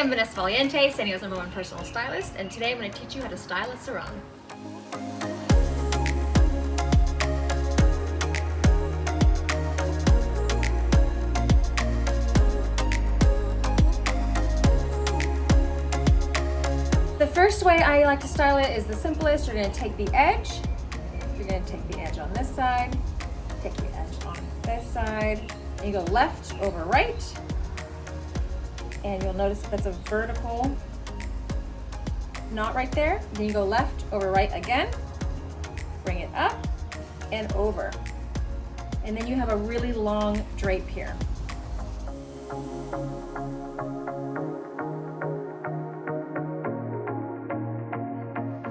I'm Vanessa Valiente, San Diego's #1 personal stylist, and today I'm going to teach you how to style a sarong. The first way I like to style it is the simplest. You're going to take the edge. You're going to take the edge on this side, take the edge on this side, and you go left over right. And you'll notice that's a vertical knot right there. Then you go left over right again, bring it up and over. And then you have a really long drape here.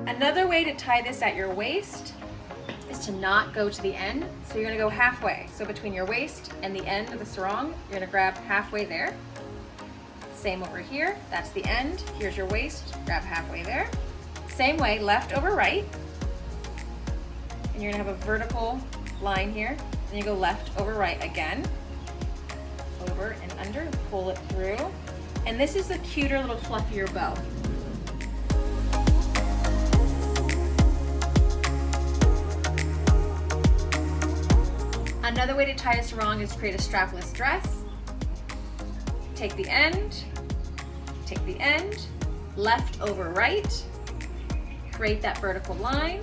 Another way to tie this at your waist is to not go to the end. So you're gonna go halfway. So between your waist and the end of the sarong, you're gonna grab halfway there. Same over here, that's the end. Here's your waist, grab halfway there. Same way, left over right. And you're gonna have a vertical line here. Then you go left over right again. Over and under, pull it through. And this is a cuter little fluffier bow. Another way to tie a sarong is to create a strapless dress. Take the end, left over right, create that vertical line,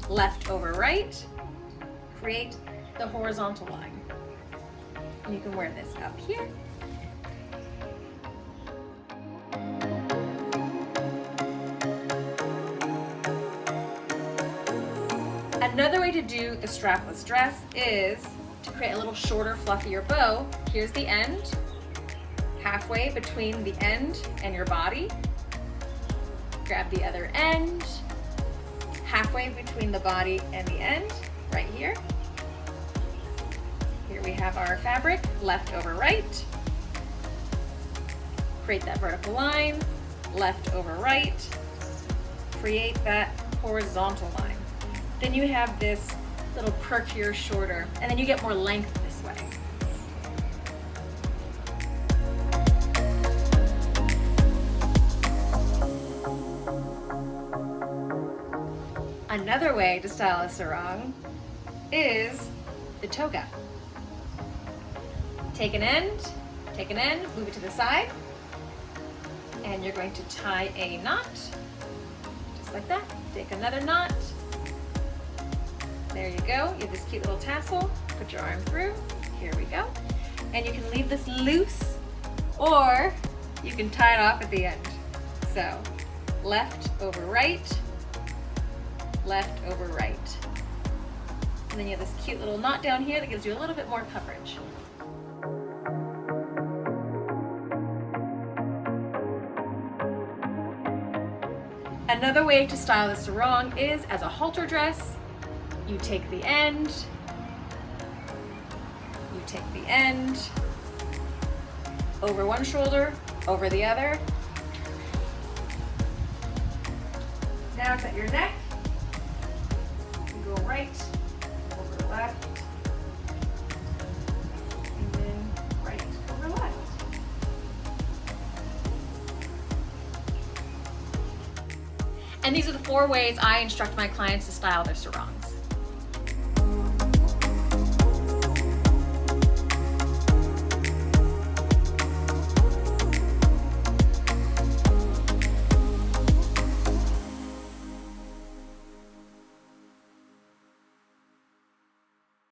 left over right, create the horizontal line. And you can wear this up here. Another way to do the strapless dress is to create a little shorter, fluffier bow. Here's the end. Halfway between the end and your body. Grab the other end. Halfway between the body and the end, right here. Here we have our fabric, left over right. Create that vertical line, left over right. Create that horizontal line. Then you have this little perk here shorter, and then you get more length this way. Another way to style a sarong is the toga. Take an end, move it to the side, and you're going to tie a knot, just like that. Take another knot. There you go. You have this cute little tassel. Put your arm through. Here we go. And you can leave this loose, or you can tie it off at the end. So, left over right, left over right. And then you have this cute little knot down here that gives you a little bit more coverage. Another way to style the sarong is as a halter dress. You take the end, over one shoulder, over the other. Now it's at your neck. You go right, over left, and then right over left. And these are the 4 ways I instruct my clients to style their sarong.